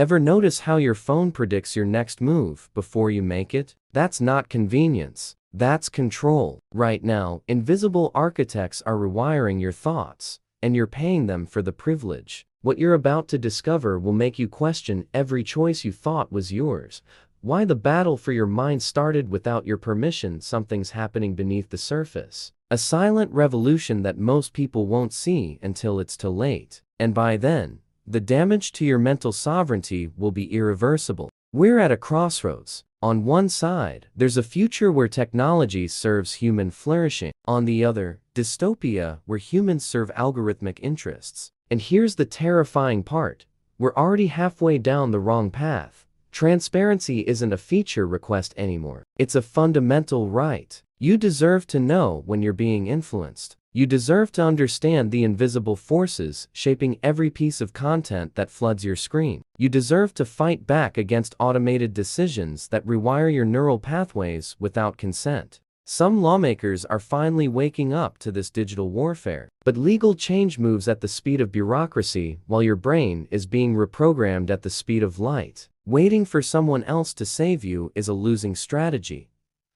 Ever notice how your phone predicts your next move before you make it? That's not convenience. That's control. Right now, invisible architects are rewiring your thoughts, and you're paying them for the privilege. What you're about to discover will make you question every choice you thought was yours. Why the battle for your mind started without your permission. Something's happening beneath the surface. A silent revolution that most people won't see until it's too late. And by then, the damage to your mental sovereignty will be irreversible. We're at a crossroads. On one side, there's a future where technology serves human flourishing. On the other, dystopia where humans serve algorithmic interests. And here's the terrifying part. We're already halfway down the wrong path. Transparency isn't a feature request anymore. It's a fundamental right. You deserve to know when you're being influenced. You deserve to understand the invisible forces shaping every piece of content that floods your screen. You deserve to fight back against automated decisions that rewire your neural pathways without consent. Some lawmakers are finally waking up to this digital warfare. But legal change moves at the speed of bureaucracy while your brain is being reprogrammed at the speed of light. Waiting for someone else to save you is a losing strategy.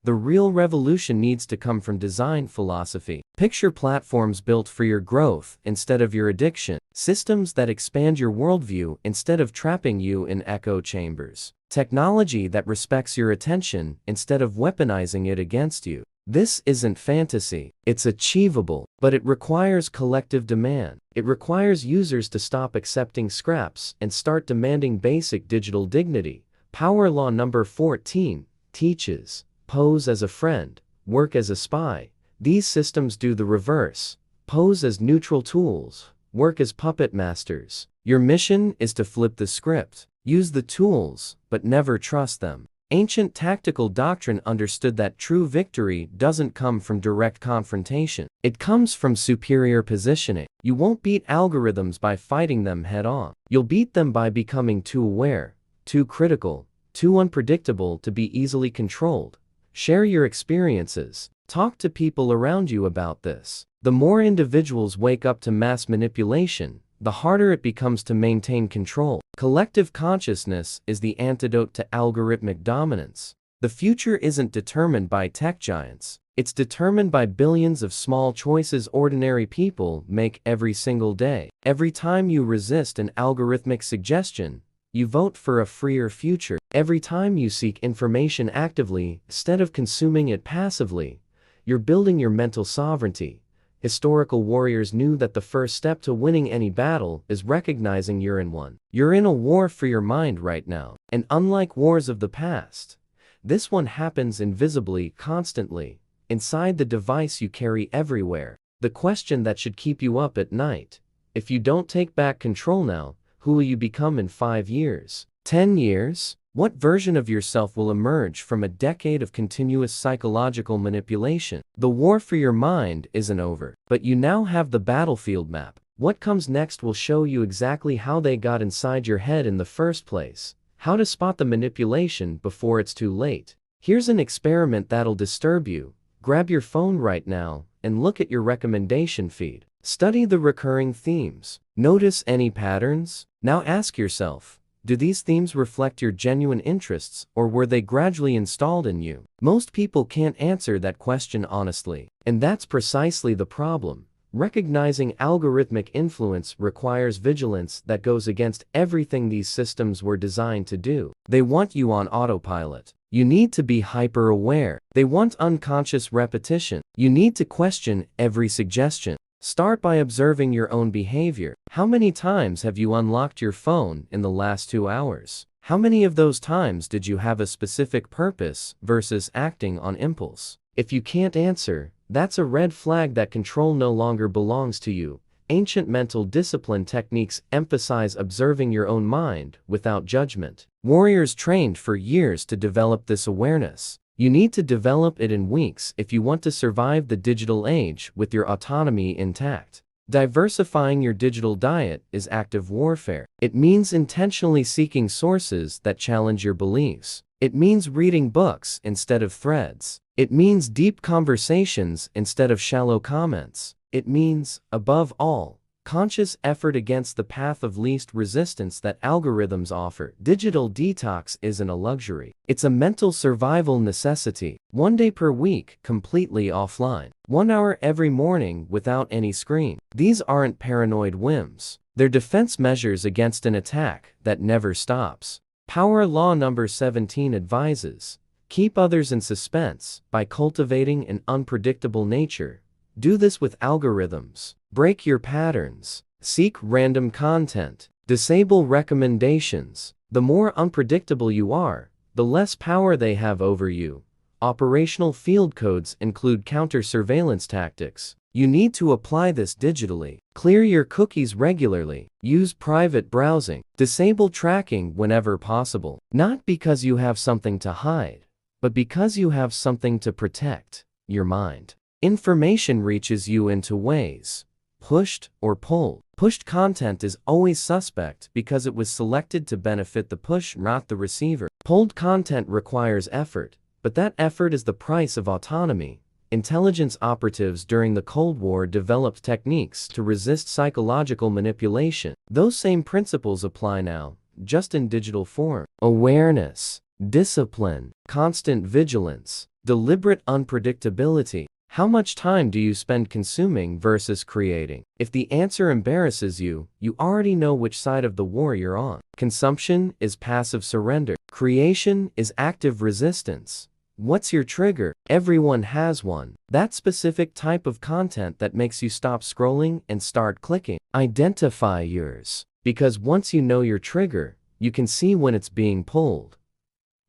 The real revolution needs to come from design philosophy. Picture platforms built for your growth instead of your addiction. Systems that expand your worldview instead of trapping you in echo chambers. Technology that respects your attention instead of weaponizing it against you. This isn't fantasy. It's achievable, but it requires collective demand. It requires users to stop accepting scraps and start demanding basic digital dignity. Power Law number 14 teaches: pose as a friend, work as a spy. These systems do the reverse. Pose as neutral tools, work as puppet masters. Your mission is to flip the script. Use the tools, but never trust them. Ancient tactical doctrine understood that true victory doesn't come from direct confrontation. It comes from superior positioning. You won't beat algorithms by fighting them head-on. You'll beat them by becoming too aware, too critical, too unpredictable to be easily controlled. Share your experiences. Talk to people around you about this. The more individuals wake up to mass manipulation, the harder it becomes to maintain control. Collective consciousness is the antidote to algorithmic dominance. The future isn't determined by tech giants. It's determined by billions of small choices ordinary people make every single day. Every time you resist an algorithmic suggestion, you vote for a freer future. Every time you seek information actively instead of consuming it passively, you're building your mental sovereignty. Historical warriors knew that the first step to winning any battle is recognizing you're in one. You're in a war for your mind right now. And unlike wars of the past, this one happens invisibly, constantly, inside the device you carry everywhere. The question that should keep you up at night: if you don't take back control now, who will you become in 5 years? 10 years? What version of yourself will emerge from a decade of continuous psychological manipulation? The war for your mind isn't over, but you now have the battlefield map. What comes next will show you exactly how they got inside your head in the first place, how to spot the manipulation before it's too late. Here's an experiment that'll disturb you. Grab your phone right now and look at your recommendation feed. Study the recurring themes. Notice any patterns? Now ask yourself, do these themes reflect your genuine interests, or were they gradually installed in you? Most people can't answer that question honestly. And that's precisely the problem. Recognizing algorithmic influence requires vigilance that goes against everything these systems were designed to do. They want you on autopilot. You need to be hyper-aware. They want unconscious repetition. You need to question every suggestion. Start by observing your own behavior. How many times have you unlocked your phone in the last 2 hours? How many of those times did you have a specific purpose versus acting on impulse? If you can't answer, that's a red flag that control no longer belongs to you. Ancient mental discipline techniques emphasize observing your own mind without judgment. Warriors trained for years to develop this awareness. You need to develop it in weeks if you want to survive the digital age with your autonomy intact. Diversifying your digital diet is active warfare. It means intentionally seeking sources that challenge your beliefs. It means reading books instead of threads. It means deep conversations instead of shallow comments. It means, above all, conscious effort against the path of least resistance that algorithms offer. Digital detox isn't a luxury. It's a mental survival necessity. 1 day per week, completely offline. 1 hour every morning without any screen. These aren't paranoid whims. They're defense measures against an attack that never stops. Power Law number 17 advises, keep others in suspense by cultivating an unpredictable nature. Do this with algorithms. Break your patterns. Seek random content. Disable recommendations. The more unpredictable you are, the less power they have over you. Operational field codes include counter-surveillance tactics. You need to apply this digitally. Clear your cookies regularly. Use private browsing. Disable tracking whenever possible. Not because you have something to hide, but because you have something to protect: your mind. Information reaches you in two ways: pushed or pulled. Pushed content is always suspect because it was selected to benefit the push, not the receiver. Pulled content requires effort, but that effort is the price of autonomy. Intelligence operatives during the Cold War developed techniques to resist psychological manipulation. Those same principles apply now, just in digital form. Awareness, discipline, constant vigilance, deliberate unpredictability. How much time do you spend consuming versus creating? If the answer embarrasses you, you already know which side of the war you're on. Consumption is passive surrender. Creation is active resistance. What's your trigger? Everyone has one. That specific type of content that makes you stop scrolling and start clicking. Identify yours. Because once you know your trigger, you can see when it's being pulled.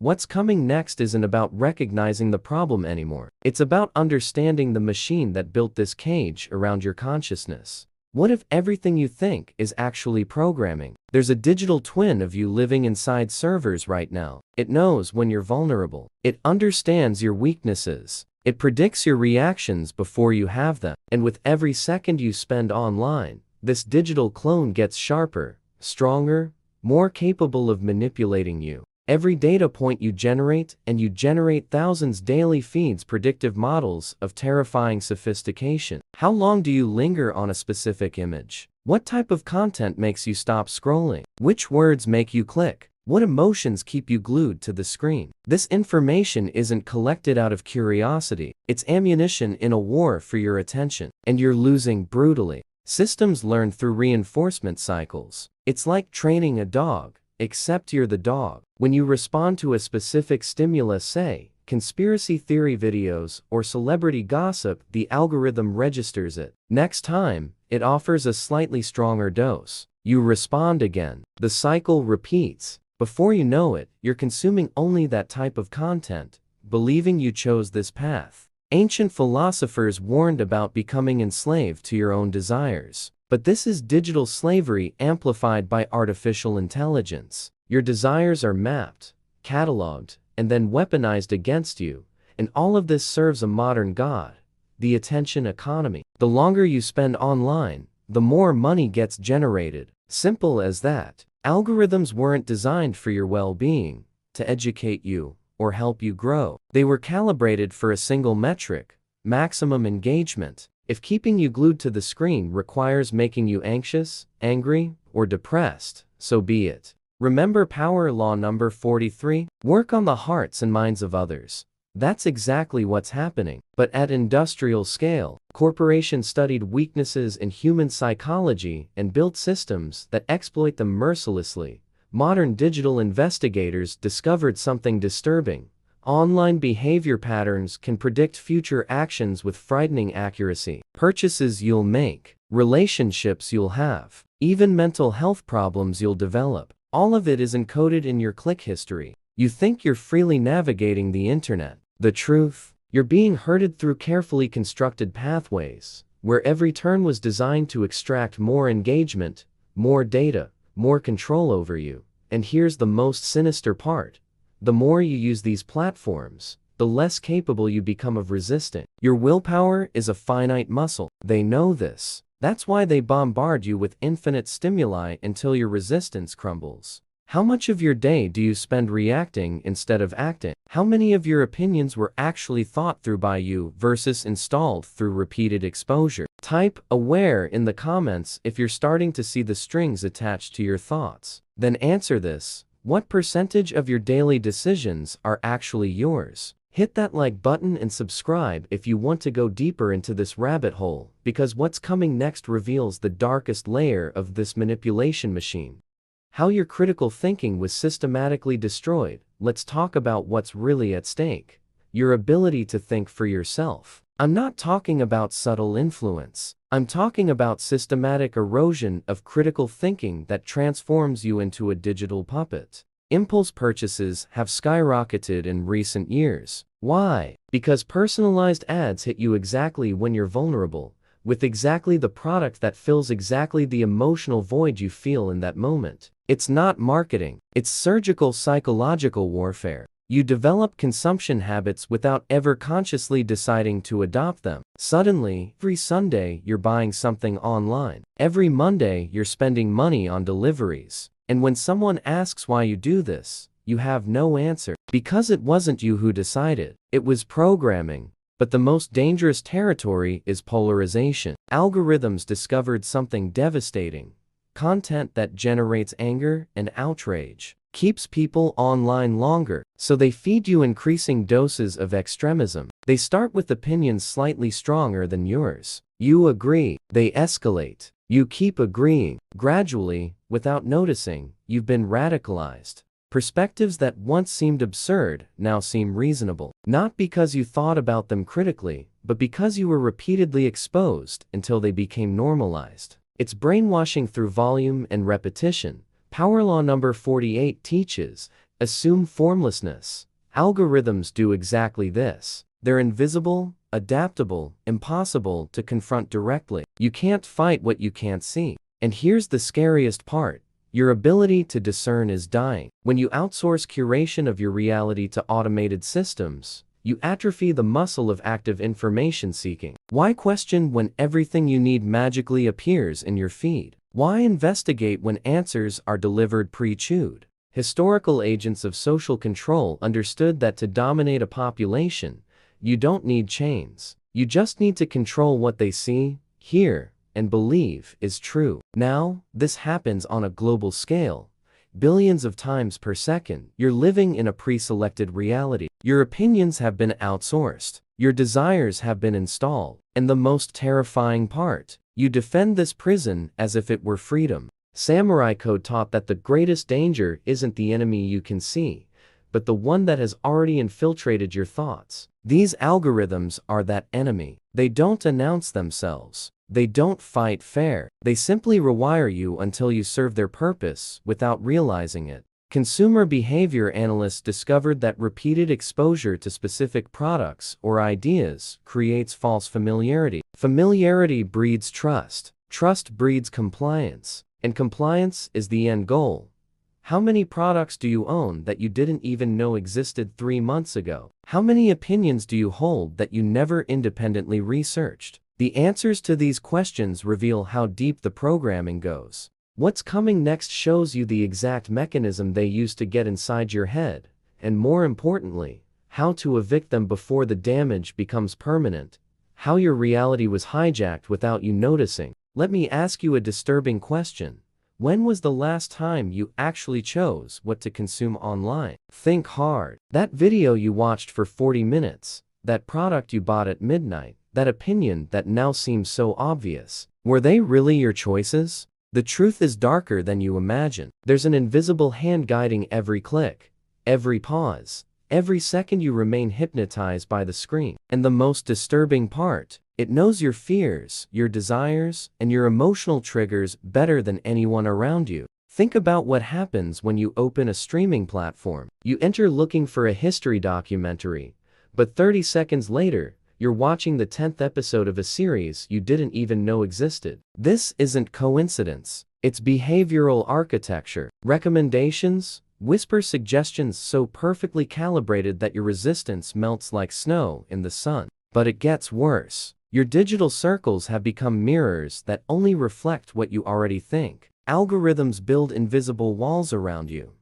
What's coming next isn't about recognizing the problem anymore. It's about understanding the machine that built this cage around your consciousness. What if everything you think is actually programming? There's a digital twin of you living inside servers right now. It knows when you're vulnerable. It understands your weaknesses. It predicts your reactions before you have them. And with every second you spend online, this digital clone gets sharper, stronger, more capable of manipulating you. Every data point you generate, and you generate thousands daily, feeds predictive models of terrifying sophistication. How long do you linger on a specific image? What type of content makes you stop scrolling? Which words make you click? What emotions keep you glued to the screen? This information isn't collected out of curiosity. It's ammunition in a war for your attention. And you're losing brutally. Systems learn through reinforcement cycles. It's like training a dog, except you're the dog. When you respond to a specific stimulus, say, conspiracy theory videos or celebrity gossip, the algorithm registers it. Next time, it offers a slightly stronger dose. You respond again. The cycle repeats. Before you know it, you're consuming only that type of content, believing you chose this path. Ancient philosophers warned about becoming enslaved to your own desires. But this is digital slavery amplified by artificial intelligence. Your desires are mapped, cataloged, and then weaponized against you, and all of this serves a modern god, the attention economy. The longer you spend online, the more money gets generated. Simple as that. Algorithms weren't designed for your well-being, to educate you, or help you grow. They were calibrated for a single metric: maximum engagement. If keeping you glued to the screen requires making you anxious, angry, or depressed, so be it. Remember Power Law number 43? Work on the hearts and minds of others. That's exactly what's happening. But at industrial scale, corporations studied weaknesses in human psychology and built systems that exploit them mercilessly. Modern digital investigators discovered something disturbing. Online behavior patterns can predict future actions with frightening accuracy. Purchases you'll make, relationships you'll have, even mental health problems you'll develop. All of it is encoded in your click history. You think you're freely navigating the internet. The truth? You're being herded through carefully constructed pathways, where every turn was designed to extract more engagement, more data, more control over you. And here's the most sinister part. The more you use these platforms, the less capable you become of resisting. Your willpower is a finite muscle. They know this. That's why they bombard you with infinite stimuli until your resistance crumbles. How much of your day do you spend reacting instead of acting? How many of your opinions were actually thought through by you versus installed through repeated exposure? Type "aware" in the comments if you're starting to see the strings attached to your thoughts. Then answer this: what percentage of your daily decisions are actually yours? Hit that like button and subscribe if you want to go deeper into this rabbit hole, because what's coming next reveals the darkest layer of this manipulation machine. How your critical thinking was systematically destroyed. Let's talk about what's really at stake: your ability to think for yourself. I'm not talking about subtle influence. I'm talking about systematic erosion of critical thinking that transforms you into a digital puppet. Impulse purchases have skyrocketed in recent years. Why? Because personalized ads hit you exactly when you're vulnerable, with exactly the product that fills exactly the emotional void you feel in that moment. It's not marketing, it's surgical psychological warfare. You develop consumption habits without ever consciously deciding to adopt them. Suddenly, every Sunday you're buying something online. Every Monday you're spending money on deliveries. And when someone asks why you do this, you have no answer. Because it wasn't you who decided. It was programming. But the most dangerous territory is polarization. Algorithms discovered something devastating. Content that generates anger and outrage keeps people online longer, so they feed you increasing doses of extremism. They start with opinions slightly stronger than yours. You agree. They escalate. You keep agreeing. Gradually, without noticing, you've been radicalized. Perspectives that once seemed absurd now seem reasonable. Not because you thought about them critically, but because you were repeatedly exposed until they became normalized. It's brainwashing through volume and repetition. Power law number 48 teaches, assume formlessness. Algorithms do exactly this. They're invisible, adaptable, impossible to confront directly. You can't fight what you can't see. And here's the scariest part. Your ability to discern is dying. When you outsource curation of your reality to automated systems, you atrophy the muscle of active information seeking. Why question when everything you need magically appears in your feed? Why investigate when answers are delivered pre-chewed? Historical agents of social control understood that to dominate a population, you don't need chains. You just need to control what they see, hear, and believe is true. Now, this happens on a global scale. Billions of times per second, you're living in a pre-selected reality. Your opinions have been outsourced. Your desires have been installed. And the most terrifying part, you defend this prison as if it were freedom. Samurai code taught that the greatest danger isn't the enemy you can see, but the one that has already infiltrated your thoughts. These algorithms are that enemy. They don't announce themselves. They don't fight fair. They simply rewire you until you serve their purpose without realizing it. Consumer behavior analysts discovered that repeated exposure to specific products or ideas creates false familiarity. Familiarity breeds trust. Trust breeds compliance. And compliance is the end goal. How many products do you own that you didn't even know existed 3 months ago? How many opinions do you hold that you never independently researched? The answers to these questions reveal how deep the programming goes. What's coming next shows you the exact mechanism they use to get inside your head, and more importantly, how to evict them before the damage becomes permanent. How your reality was hijacked without you noticing. Let me ask you a disturbing question. When was the last time you actually chose what to consume online? Think hard. That video you watched for 40 minutes, that product you bought at midnight, that opinion that now seems so obvious. Were they really your choices? The truth is darker than you imagine. There's an invisible hand guiding every click, every pause, every second you remain hypnotized by the screen. And the most disturbing part, it knows your fears, your desires, and your emotional triggers better than anyone around you. Think about what happens when you open a streaming platform. You enter looking for a history documentary, but 30 seconds later, you're watching the 10th episode of a series you didn't even know existed. This isn't coincidence. It's behavioral architecture. Recommendations, whisper suggestions so perfectly calibrated that your resistance melts like snow in the sun. But it gets worse. Your digital circles have become mirrors that only reflect what you already think. Algorithms build invisible walls around you.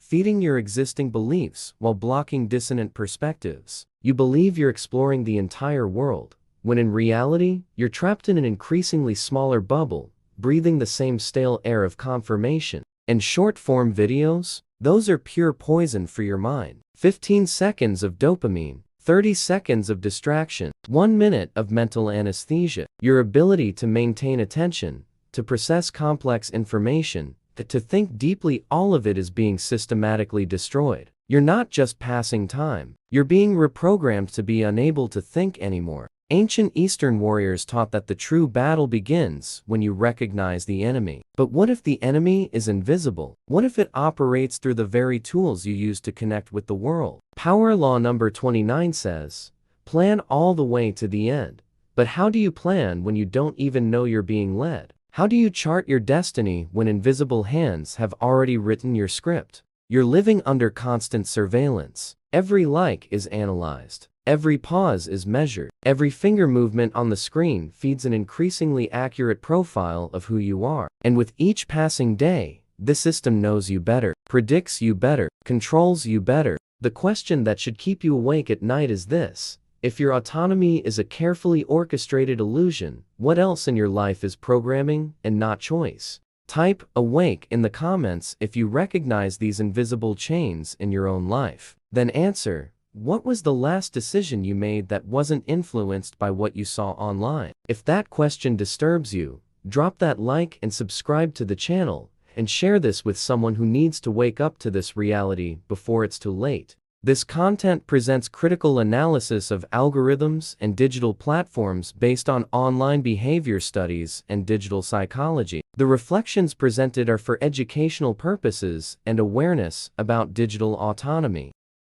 feeding your existing beliefs while blocking dissonant perspectives. You believe you're exploring the entire world, when in reality, you're trapped in an increasingly smaller bubble, breathing the same stale air of confirmation. And short-form videos? Those are pure poison for your mind. 15 seconds of dopamine, 30 seconds of distraction, 1 minute of mental anesthesia. Your ability to maintain attention, to process complex information, to think deeply, all of it is being systematically destroyed. You're not just passing time. You're being reprogrammed to be unable to think anymore. Ancient Eastern warriors taught that the true battle begins when you recognize the enemy. But what if the enemy is invisible? What if it operates through the very tools you use to connect with the world? Power law number 29 says, plan all the way to the end. But how do you plan when you don't even know you're being led? How do you chart your destiny when invisible hands have already written your script? You're living under constant surveillance. Every like is analyzed. Every pause is measured. Every finger movement on the screen feeds an increasingly accurate profile of who you are. And with each passing day, the system knows you better, predicts you better, controls you better. The question that should keep you awake at night is this: if your autonomy is a carefully orchestrated illusion, what else in your life is programming and not choice? Type "awake" in the comments if you recognize these invisible chains in your own life. Then answer, what was the last decision you made that wasn't influenced by what you saw online? If that question disturbs you, drop that like and subscribe to the channel, and share this with someone who needs to wake up to this reality before it's too late. This content presents critical analysis of algorithms and digital platforms based on online behavior studies and digital psychology. The reflections presented are for educational purposes and awareness about digital autonomy.